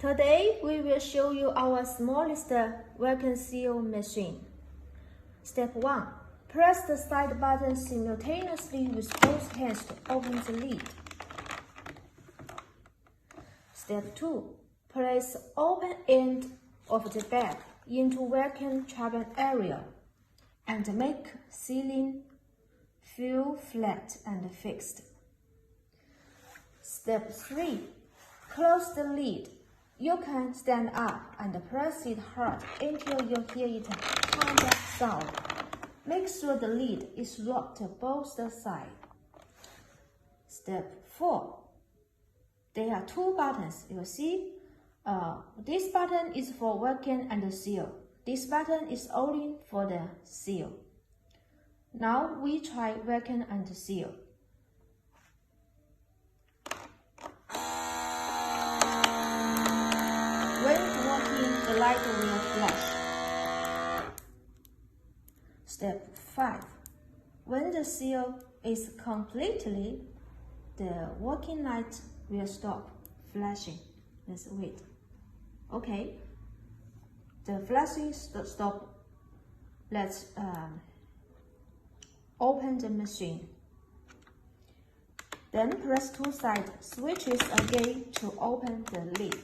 Today, we will show you our smallest vacuum seal machine. Step 1. Press the side button simultaneously with both hands to open the lid. Step 2. Place open end of the bag into vacuum trapping area and make sealing feel flat and fixed. Step 3. Close the lid. You can stand up and press it hard until you hear it come back down. Make sure the lid is locked both sides. Step 4. There are two buttons, you see. This button is for vacuum and seal. This button is only for the seal. Now we try vacuum and seal. When working, the light will flash. Step 5. When the seal is completely, the working light will stop flashing. Let's wait. Okay, the flashing stop. Let's open the machine. Then press two side switches again to open the lid.